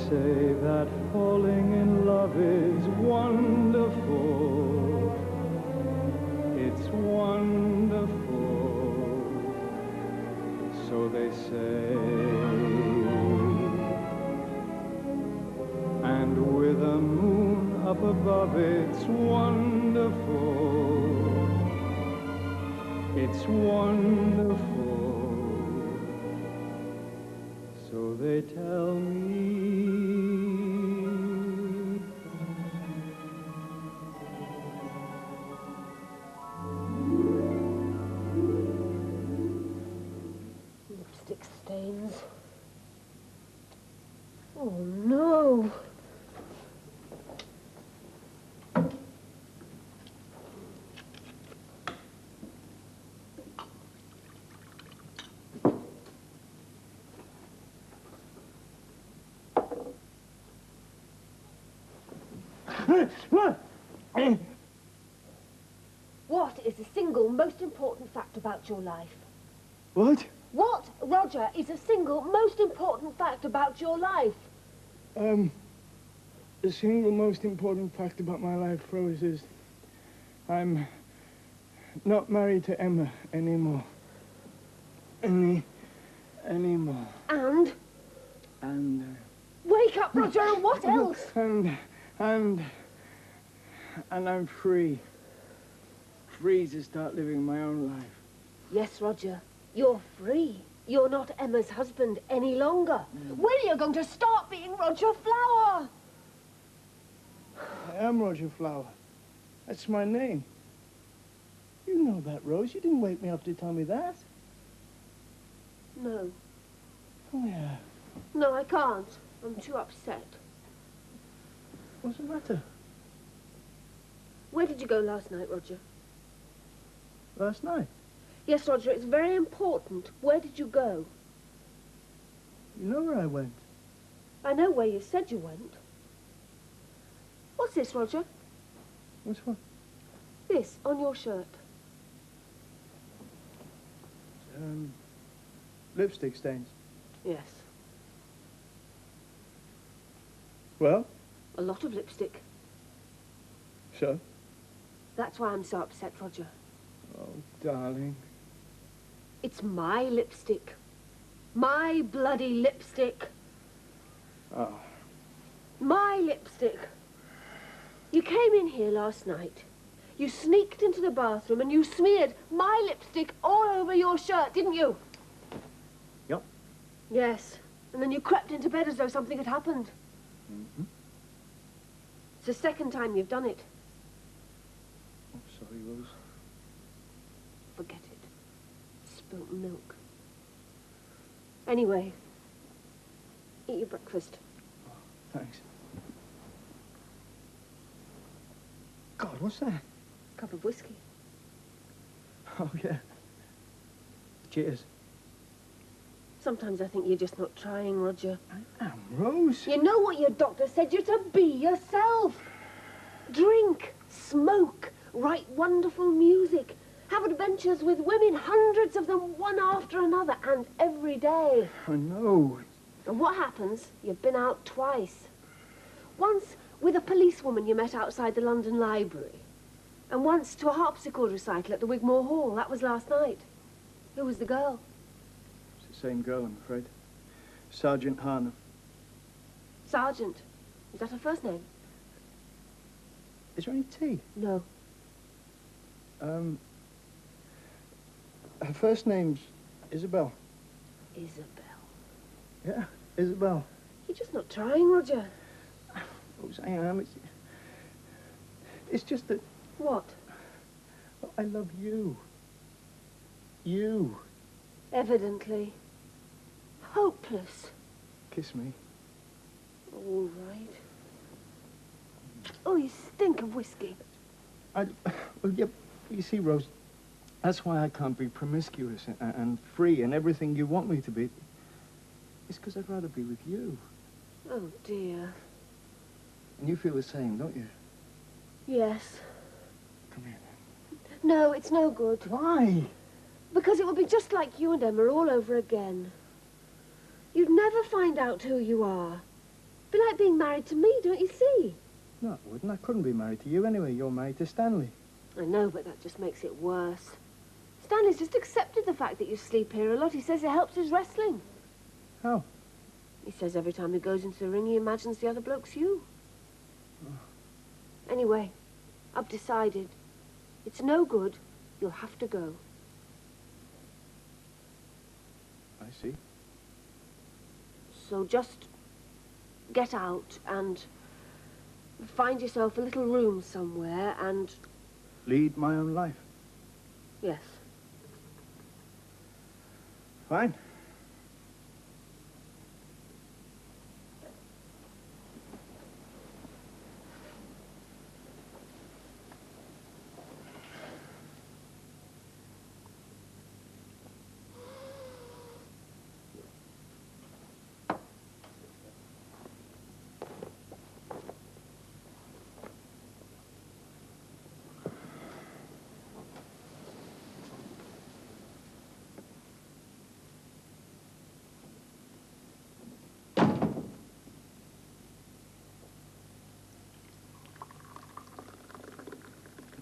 say that falling in love is wonderful. It's wonderful, so they say. And with a moon up above, it's wonderful. It's wonderful, so they tell me. Lipstick stains. Oh no. What is the single most important fact about your life? What? What, Roger, is the single most important fact about your life? The single most important fact about my life, Rose, is I'm not married to Emma anymore. Anymore. And? And... Wake up, Roger, and what else? And I'm free. Free to start living my own life. Yes, Roger, you're free. You're not Emma's husband any longer. When are you going to start being Roger Flower? I am Roger Flower. That's my name. You know that, Rose. You didn't wake me up to tell me that. No. Oh, yeah. No, I can't. I'm too upset. What's the matter? Where did you go last night, Roger? Last night? Yes, Roger, it's very important. Where did you go? You know where I went? I know where you said you went. What's this, Roger? What's what? This, on your shirt. Lipstick stains. Yes. Well? A lot of lipstick. So? That's why I'm so upset, Roger. Oh, darling. It's my lipstick. My bloody lipstick. Oh. My lipstick. You came in here last night. You sneaked into the bathroom and you smeared my lipstick all over your shirt, didn't you? Yep. Yes. And then you crept into bed as though something had happened. Mm-hmm. It's the second time you've done it. I'm sorry, Rose. Forget it. Spilt milk. Anyway, eat your breakfast. Oh, thanks. God, what's that? Cup of whiskey. Oh, yeah. Cheers. Sometimes I think you're just not trying, Roger. I am, Rose. You know what your doctor said? You're to be yourself. Drink, smoke, write wonderful music, have adventures with women, hundreds of them, one after another, and every day. I know. And what happens? You've been out twice. Once with a policewoman you met outside the London Library, and once to a harpsichord recital at the Wigmore Hall. That was last night. Who was the girl? It's the same girl, I'm afraid. Sergeant Harner. Sergeant. Is that her first name? Is there any tea? No. Her first name's Isabel. Isabel. Yeah, Isabel. You're just not trying, Roger. Rose, I am. It's just that... What? I love you. You. Evidently. Hopeless. Kiss me. All right. Oh, you stink of whiskey. Well, yeah, you see, Rose, that's why I can't be promiscuous and free and everything you want me to be. It's because I'd rather be with you. Oh, dear. And you feel the same, don't you? Yes. Come here, then. No, it's no good. Why? Because it would be just like you and Emma all over again. You'd never find out who you are. be like being married to me, don't you see? No, it wouldn't. I couldn't be married to you anyway. You're married to Stanley. I know, but that just makes it worse. Stanley's just accepted the fact that you sleep here a lot. He says it helps his wrestling. How? He says every time he goes into the ring, he imagines the other bloke's you. Anyway, I've decided. It's no good. You'll have to go. I see. So just get out and find yourself a little room somewhere and... Lead my own life. Yes. Fine.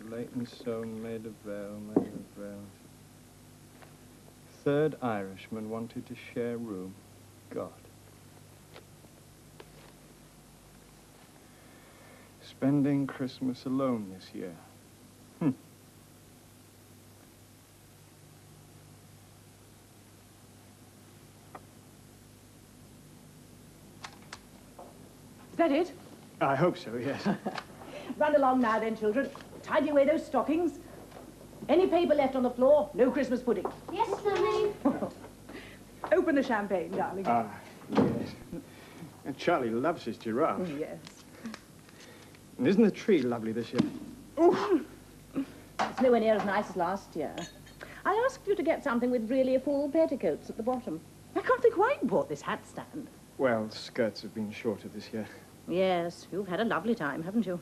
Leighton Soane made a veil. Third Irishman wanted to share room. God. Spending Christmas alone this year. Is that it? I hope so, yes. Run along now then, children. Tidy away those stockings. Any paper left on the floor, no Christmas pudding. Yes, Mummy. Open the champagne, darling. Ah, yes. And Charlie loves his giraffe. Yes. And isn't the tree lovely this year? It's nowhere near as nice as last year. I asked you to get something with really full petticoats at the bottom. I can't think why you bought this hat stand. Well, skirts have been shorter this year. Yes, you've had a lovely time, haven't you?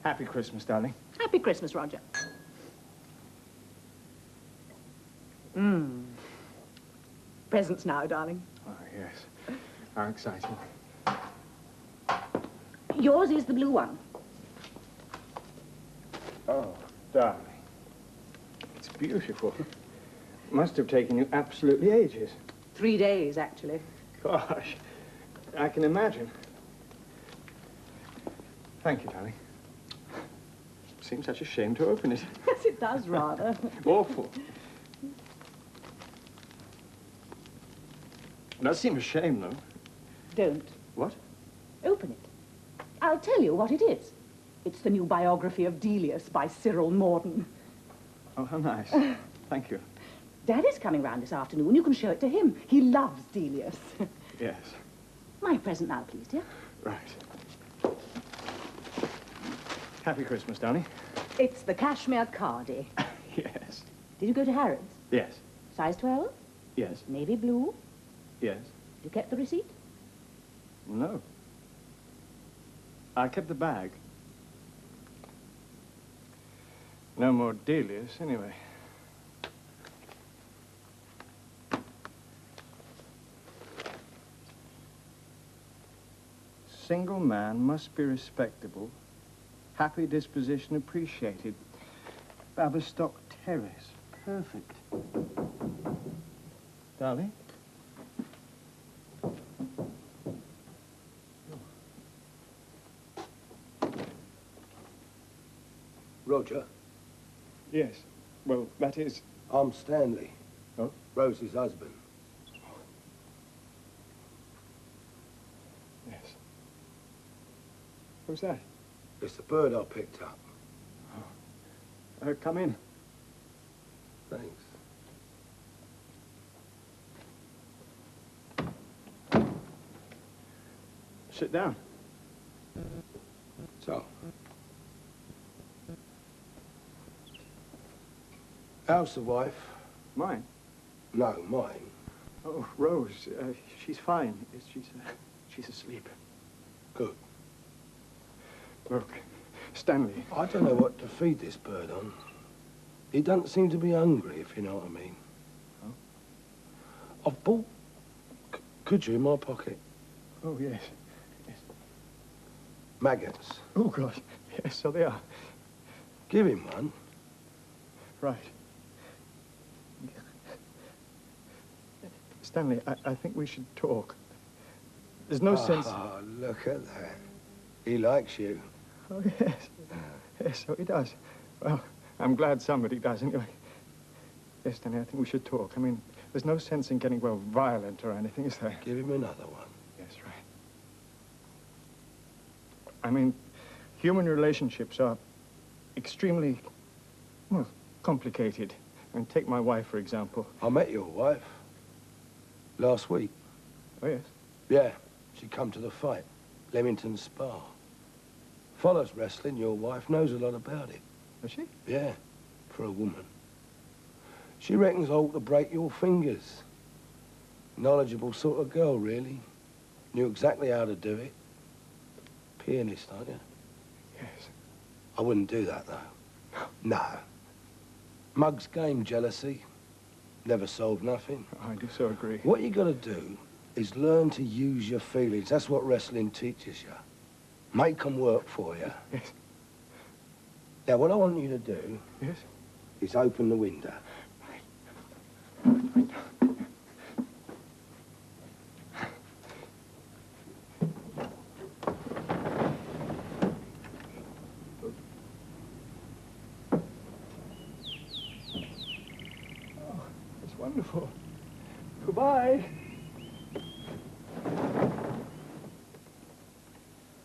Happy Christmas, darling. Happy Christmas, Roger. Presents now, darling. Oh, yes. How exciting. Yours is the blue one. Oh, darling. It's beautiful. Must have taken you absolutely ages. 3 days, actually. Gosh, I can imagine. Thank you, darling. Seems such a shame to open it. Yes, it does, rather. Awful. It does seem a shame, though. Don't. What? Open it. I'll tell you what it is. It's the new biography of Delius by Cyril Morden. Oh, how nice. Thank you. Daddy's coming round this afternoon. You can show it to him. He loves Delius. Yes. My present now, please, dear. Right. Happy Christmas, darling. It's the cashmere cardi. Yes. Did you go to Harrods? Yes. Size 12? Yes. Navy blue? Yes. You kept the receipt? No. I kept the bag. No more Delius, anyway. Single man must be respectable. Happy disposition appreciated. Baverstock Terrace. Perfect. Darling? Roger, Yes. Well, that is... I'm Stanley. Oh? Rosie's husband. Yes. Who's that? It's the bird I picked up. Come in. Thanks. Sit down. So, how's the wife? Mine? No, mine. Oh, Rose. She's fine. She's asleep. Good. Look, Stanley. I don't know what to feed this bird on. He doesn't seem to be hungry, if you know what I mean. Oh? I've bought... Could you in my pocket? Oh, yes. Yes. Maggots. Oh, gosh. Yes, so they are. Give him one. Right. Stanley, I think we should talk. There's no sense... Oh, look at that. He likes you. Oh, yes. Yes, so he does. Well, I'm glad somebody does, anyway. Yes, Stanley, I think we should talk. I mean, there's no sense in getting, well, violent or anything, is there? Give him another one. Yes, right. I mean, human relationships are extremely, well, complicated. I mean, take my wife, for example. I met your wife last week. Oh, yes? Yeah, she come to the fight. Leamington Spa. Follows wrestling, your wife knows a lot about it. Does she? Yeah, for a woman. She reckons I ought to break your fingers. Knowledgeable sort of girl, really. Knew exactly how to do it. Pianist, aren't you? Yes. I wouldn't do that, though. No. Mug's game, jealousy. Never solved nothing. I do so agree. What you gotta do is learn to use your feelings. That's what wrestling teaches you. Make them work for you. Yes. Now, what I want you to do Yes? is open the window. It's wonderful. Goodbye.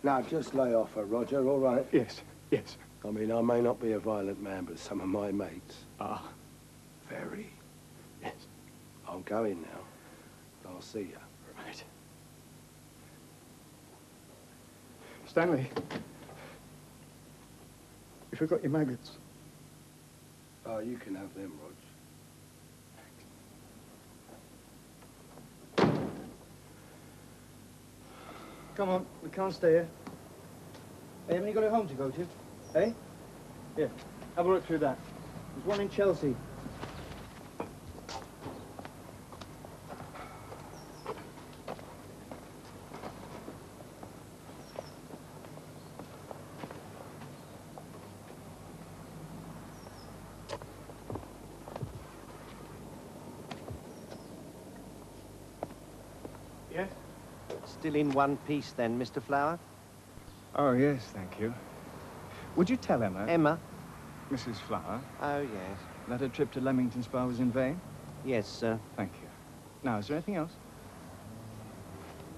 Now, just lay off her, Roger, all right? Yes, yes. I mean, I may not be a violent man, but some of my mates... Ah. Very. Yes. I'm going now. I'll see you. Right. Stanley. You forgot your maggots. Oh, you can have them, Rog. Come on, we can't stay here. Hey, haven't you got a home to go to? Hey? Here, have a look through that. There's one in Chelsea. Yes? Still in one piece then, Mr. Flower? Oh, yes, thank you. Would you tell Emma, Emma? Mrs. Flower, Oh, yes. that her trip to Leamington Spa was in vain? Yes, sir. Thank you. Now, is there anything else?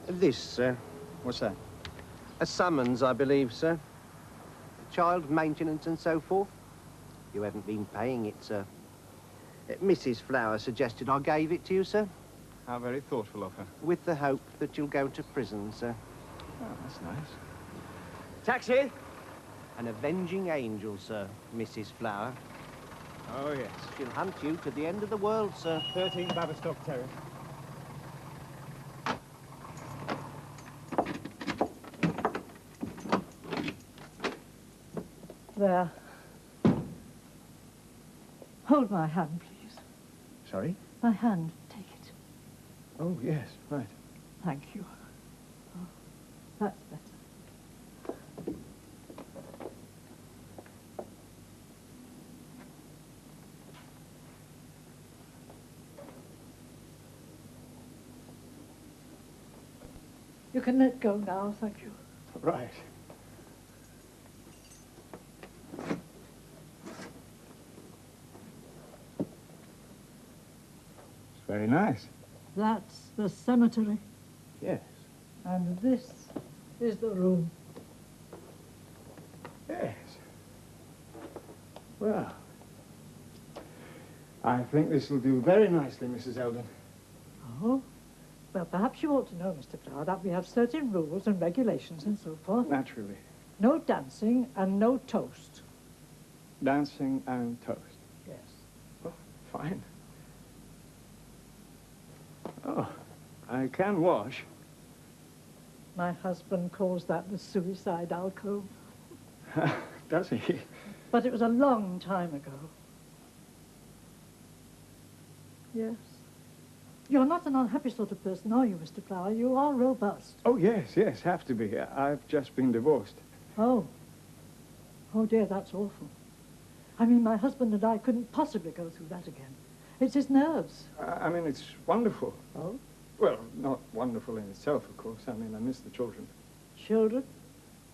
This, sir. What's that? A summons, I believe, sir. Child maintenance and so forth. You haven't been paying it, sir. Mrs. Flower suggested I gave it to you, sir, How very thoughtful of her. with the hope that you'll go to prison, sir. Oh, that's nice. Taxi! An avenging angel, sir, Mrs. Flower. Oh, yes. She'll hunt you to the end of the world, sir. 13 Baverstock Terrace. There. Hold my hand, please. Sorry? My hand. Take it. Oh, yes, right. Thank you. Oh, that's better. You can let go now, thank you. Right. It's very nice. That's the cemetery, Yes. and this is the room. Yes. Well, I think this will do very nicely, Mrs. Eldon. Oh? Well, perhaps you ought to know, Mr. Flower, that we have certain rules and regulations and so forth. Naturally. No dancing and no toast. Dancing and toast. Yes. Oh, fine. Oh, I can wash. My husband calls that the suicide alcove. Does he? But it was a long time ago. Yes. You're not an unhappy sort of person, are you, Mr. Flower? You are robust. Oh, yes, yes, have to be. I've just been divorced. Oh. Oh, dear, that's awful. I mean, my husband and I couldn't possibly go through that again. It's his nerves. I mean, it's wonderful. Oh? Well, not wonderful in itself, of course. I mean, I miss the children. Children?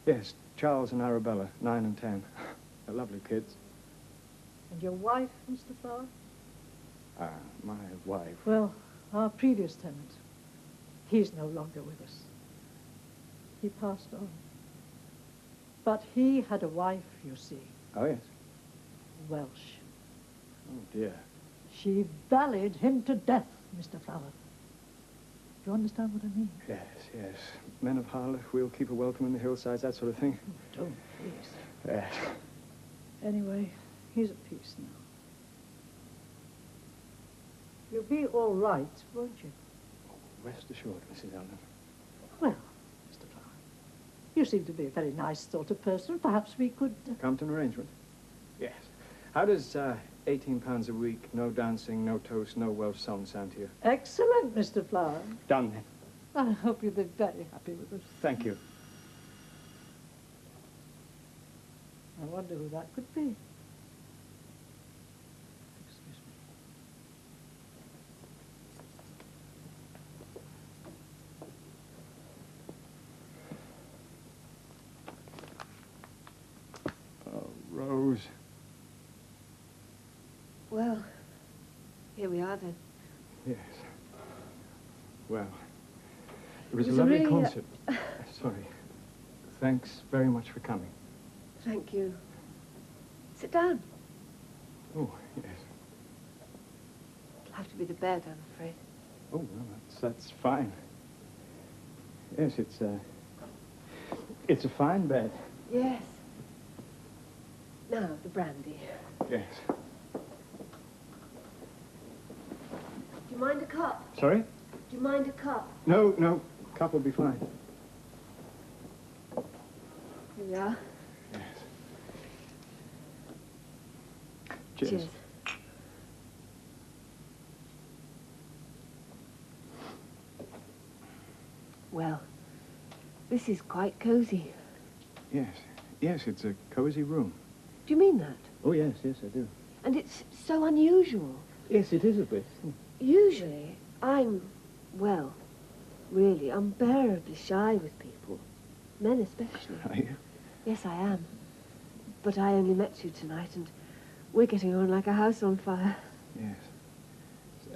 Yes, Charles and Arabella, 9 and 10. They're lovely kids. And your wife, Mr. Flower? My wife. Well, our previous tenant. He's no longer with us. He passed on. But he had a wife, you see. Oh, yes. Welsh. Oh, dear. She valued him to death, Mr. Flower. Do you understand what I mean? Yes, yes. Men of Harlech, we'll keep her welcome in the hillsides, that sort of thing. Oh, don't, please. Yes. Anyway, he's at peace now. You'll be all right, won't you? Rest assured, Mrs. Allen. Well, Mr. Flower, you seem to be a very nice sort of person. Perhaps we could... Come to an arrangement? Yes. How does £18 a week, no dancing, no toast, no Welsh song sound to you? Excellent, Mr. Flower. Done then. I hope you'll be very happy with us. Thank you. I wonder who that could be. Excuse me. Oh, Rose. Well, here we are then. Yes. Well, it was a was lovely really, concert. Sorry. Thanks very much for coming. Thank you. Sit down. Oh, yes. It'll have to be the bed, I'm afraid. Oh, well, that's fine. Yes, it's a fine bed. Yes. Now, the brandy. Yes. Do you mind a cup? Sorry? Do you mind a cup? No, no. Cup will be fine. Here we are. Yes. Cheers. Cheers. Well, this is quite cosy. Yes. Yes, it's a cozy room. Do you mean that? Oh, yes, yes, I do. And it's so unusual. Yes, it is a bit. Usually, I'm, well, really unbearably shy with people. Men especially. Are you? Yes, I am. But I only met you tonight, and we're getting on like a house on fire. Yes.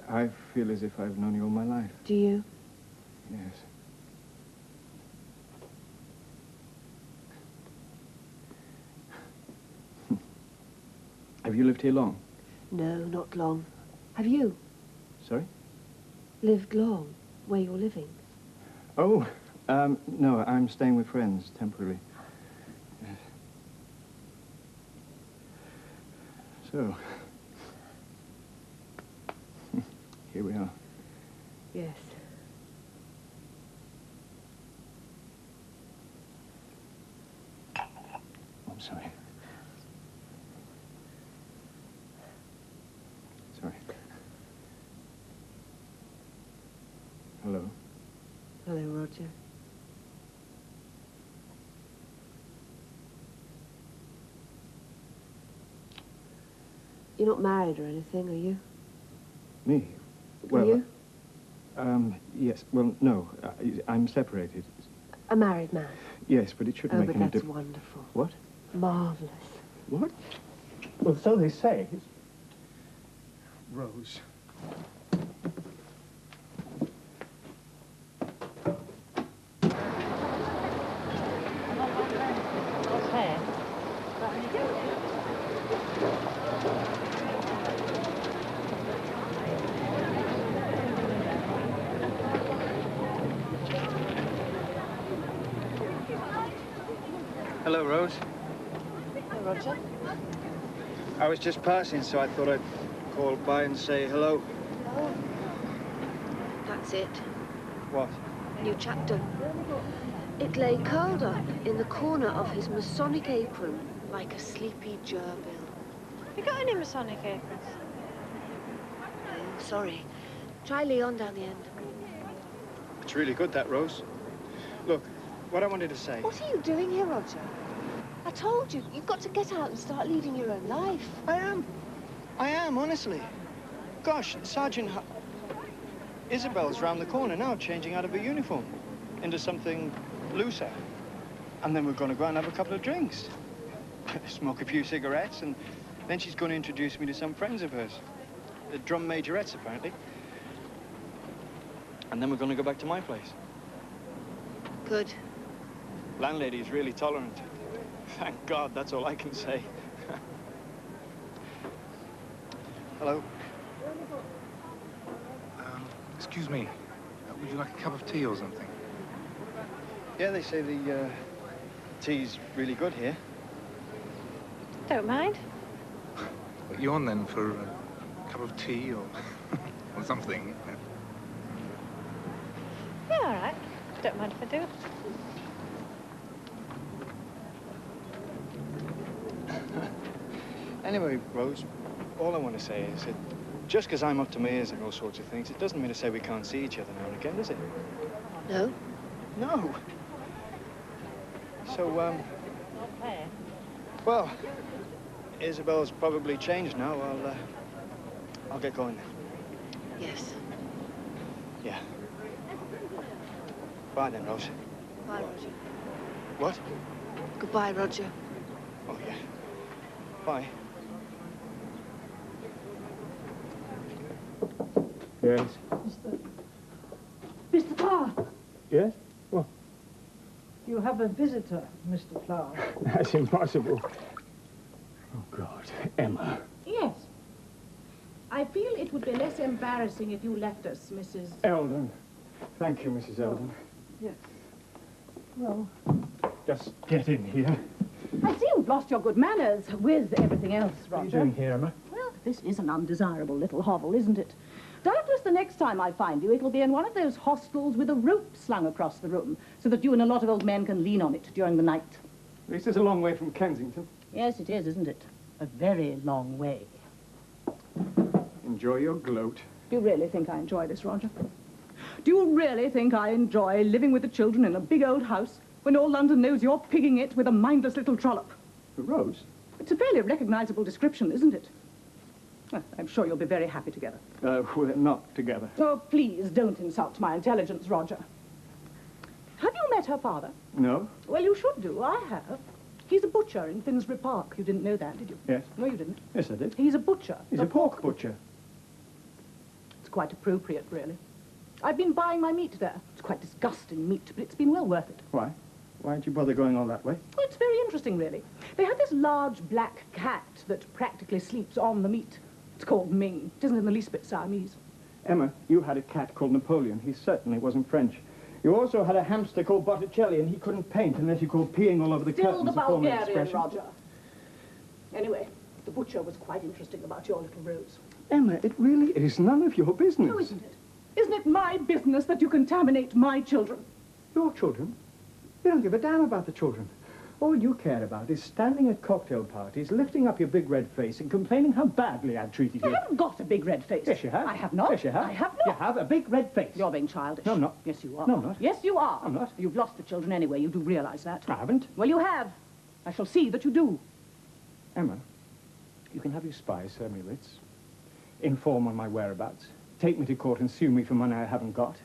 I feel as if I've known you all my life. Do you? Yes. Have you lived here long? No, not long. Have you Sorry? lived long where you're living? Oh, no, I'm staying with friends temporarily. Yes. So, here we are. Yes. I'm sorry. Sorry. Hello. Hello, Roger. You're not married or anything, are you? Me? Are you? Yes. Well, no. I'm separated. A married man? Yes, but it shouldn't Oh, make but any that's difference. wonderful. What? Marvellous. What? Well, so they say. Rose. Hello, Rose. Hey, Roger. I was just passing, so I thought I'd call by and say hello. Oh. That's it. What? New chapter. It lay curled up in the corner of his Masonic apron like a sleepy gerbil. You got any Masonic aprons? Oh, sorry. Try Leon down the end. It's really good, that, Rose. Look, what I wanted to say... What are you doing here, Roger? I told you, you've got to get out and start leading your own life. I am, honestly. Gosh, Sergeant... Isabel's round the corner now, changing out of her uniform into something looser. And then we're going to go out and have a couple of drinks. Smoke a few cigarettes, and then she's going to introduce me to some friends of hers. The drum majorettes, apparently. And then we're going to go back to my place. Good. Landlady's really tolerant. Thank God, that's all I can say. Hello. Excuse me. Would you like a cup of tea or something? Yeah, they say the tea's really good here. Don't mind. What you on then for a cup of tea or, or something? Yeah, all right. Don't mind if I do. Anyway, Rose, all I want to say is that just because I'm up to my ears in all sorts of things, it doesn't mean to say we can't see each other now and again, does it? No. No. So, well, Isabel's probably changed now. I'll get going then. Yes. Yeah. Bye then, Rose. Bye, Roger. What? Goodbye, Roger. Oh, yeah. Bye. Yes. Mr. Flower, Yes? What? you have a visitor, Mr. Flower. That's impossible. Oh, God. Emma. Yes. I feel it would be less embarrassing if you left us, Mrs. Eldon. Thank you, Mrs. Eldon. Yes. Well, Just get in here. I see you've lost your good manners with everything else, Roger. What are you doing here, Emma? Well, this is an undesirable little hovel, isn't it? Doubtless the next time I find you, it'll be in one of those hostels with a rope slung across the room, so that you and a lot of old men can lean on it during the night. At least it's a long way from Kensington. Yes, it is, isn't it? A very long way. Enjoy your gloat. Do you really think I enjoy this, Roger? Do you really think I enjoy living with the children in a big old house when all London knows you're pigging it with a mindless little trollop? Rose? It's a fairly recognizable description, isn't it? Well, I'm sure you'll be very happy together. We're not together. Oh, please don't insult my intelligence, Roger. Have you met her father? No? Well, you should do. I have. He's a butcher in Finsbury Park. You didn't know that, did you? Yes. No, you didn't. Yes, I did. He's a butcher. He's a pork butcher. It's quite appropriate, really. I've been buying my meat there. It's quite disgusting meat, but it's been well worth it. Why? Why'd you bother going all that way? Well, it's very interesting, really. They have this large black cat that practically sleeps on the meat. It's called Ming. It isn't in the least bit Siamese. Emma, you had a cat called Napoleon. He certainly wasn't French. You also had a hamster called Botticelli, and he couldn't paint unless you called peeing all over the Still curtains the a form of Bulgarian, expression. Roger. Anyway, the butcher was quite interesting about your little Rose. Emma, it really is none of your business. No, isn't it? Isn't it my business that you contaminate my children? Your children? You don't give a damn about the children. All you care about is standing at cocktail parties, lifting up your big red face and complaining how badly I've treated you. I haven't got a big red face. Yes, you have. I have not. Yes, you have. I have not. You have a big red face. You're being childish. No, I'm not. Yes, you are. No, I'm not. Yes, you are. I'm not. You've lost the children anyway. You do realize that. I haven't. Well, you have. I shall see that you do. Emma, you can have your spies serve me writs, inform on my whereabouts, take me to court and sue me for money I haven't got,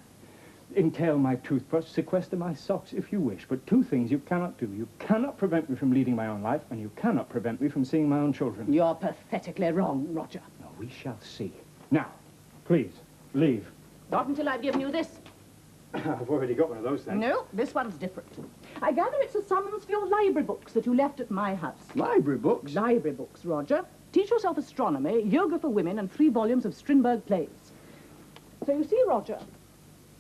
entail my toothbrush, sequester my socks if you wish, but two things you cannot do. You cannot prevent me from leading my own life, and you cannot prevent me from seeing my own children. You're pathetically wrong, Roger. No, we shall see. Now, please, leave. Not until I've given you this. I've already got one of those, then. No, this one's different. I gather it's a summons for your library books that you left at my house. Library books? Library books, Roger. Teach yourself astronomy, yoga for women, and 3 volumes of Strindberg plays. So you see, Roger,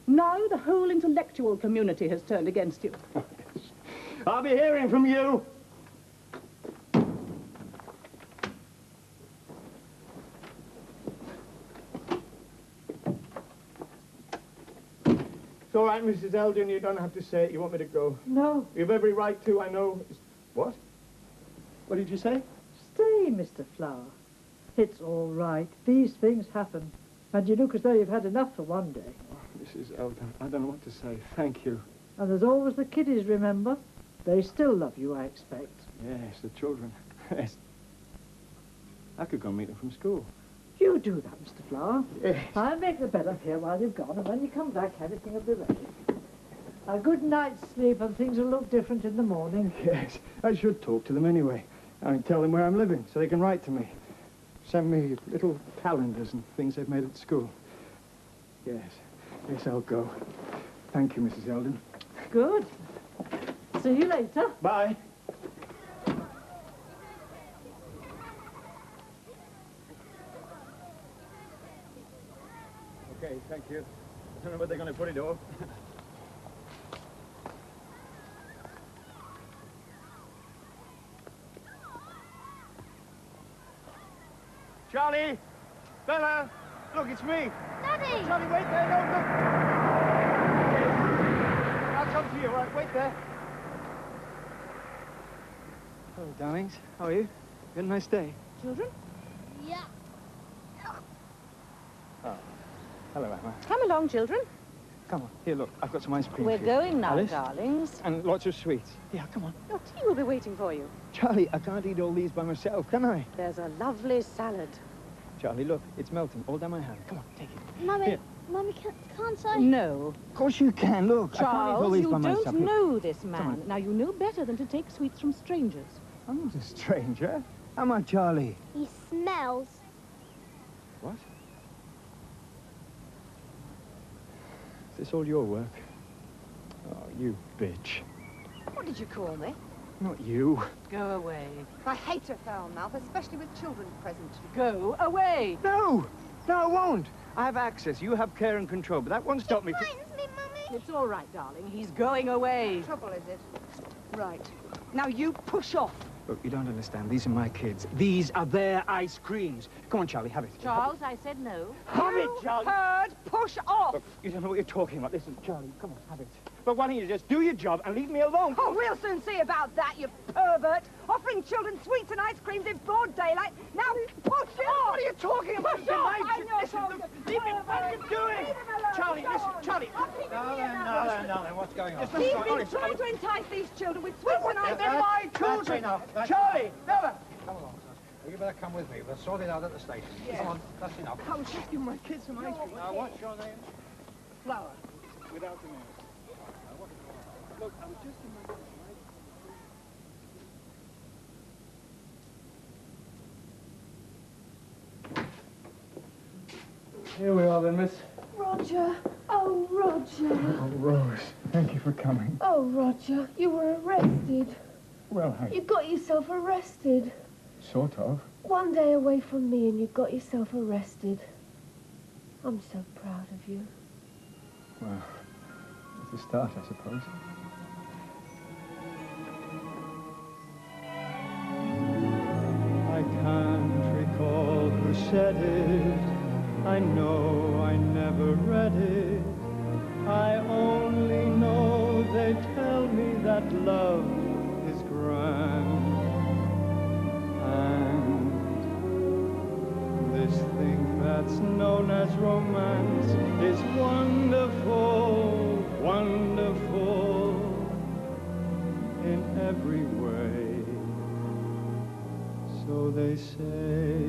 now the whole intellectual community has turned against you. I'll be hearing from you. It's all right, Mrs. Eldon, you don't have to say it. You want me to go. no. You've every right to, I know. What? What did you say? Stay, Mr. Flower. It's all right. These things happen. And you look as though you've had enough for one day. Oh, Mrs. Eldon, I don't know what to say. Thank you. And there's always the kiddies, remember? They still love you, I expect. Yes, the children. Yes. I could go meet them from school. You do that, Mr. Flower. Yes. I'll make the bed up here while you've gone, and when you come back, everything will be ready. A good night's sleep and things will look different in the morning. Yes, I should talk to them anyway. I mean, tell them where I'm living so they can write to me. Send me little calendars and things they've made at school. Yes, yes, I'll go. Thank you, Mrs. Eldon. Good. See you later. Bye. Okay, thank you. I don't know where they're going to put it all. Charlie! Bella! Look, it's me! Daddy! Charlie, wait there! No, look! I'll come to you, all right? Wait there. Hello, darlings. How are you? You had a nice day? Children? Yeah. Oh. Hello, Emma. Come along, children. Come on. Here, look. I've got some ice cream We're for you. going now, Alice? darlings. And lots of sweets. Yeah, come on. Your tea will be waiting for you. Charlie, I can't eat all these by myself, can I? There's a lovely salad. Charlie, look. It's melting all down my hand. Come on, take it. Mummy, Here. Mummy, can't I? No. Of course you can. Look, I can't eat all Charles, these you by myself. don't Here. know this Come man. on. Now, you know better than to take sweets from strangers. I'm not a stranger. Am I, Charlie? He smells. What? Is this all your work? Oh, you bitch. What did you call me? Not you. Go away. I hate a foul mouth, especially with children present. Go away. No! No, I won't. I have access. You have care and control, but that won't stop me. Frightens me, Mummy. It's all right, darling. He's going away. Trouble, is it? Right. Now you push off. Look, you don't understand. These are my kids. These are their ice creams. Come on, Charlie, have it. Charles, I said no. Have it, Charlie. Heard, push off. Look, you don't know what you're talking about. Listen, Charlie, come on, have it. But why don't you just do your job and leave me alone? Oh, we'll soon see about that, you pervert. Offering children sweets and ice creams in broad daylight. Now push it off. What are you talking about? Push off. I know, Listen, Charles, look, you leave me. What are you pervert. doing? Leave him alone. Charlie, Go listen, on. Charlie. I'll keep it here now. What's going on? It's He's not been honest. trying to entice these children with sweets and ice They're cream. my children. enough. Charlie, Bella. Come along, son. Well, you better come with me. We'll sort it out at the station. Yeah. Come on, that's enough. I was just giving my kids some ice cream. Now, what's your name? Flower. Without the name. Look, I was just giving my kids some ice cream. Here we are then, miss. Roger. Oh, Roger. Oh, Rose, thank you for coming. Oh, Roger, you were arrested. Well, You got yourself arrested. sort of. One day away from me and you got yourself arrested. I'm so proud of you. Well, it's a start, I suppose. I can't recall who said it. I know I never read it. I only know they tell me that love is grand. And this thing that's known as romance is wonderful, wonderful in every way. So they say.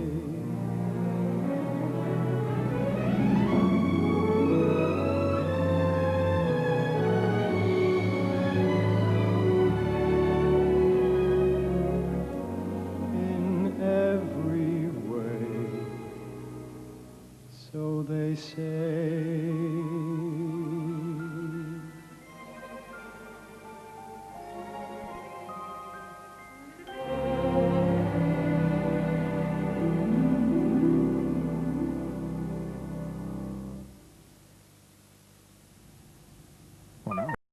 In every way. So they say.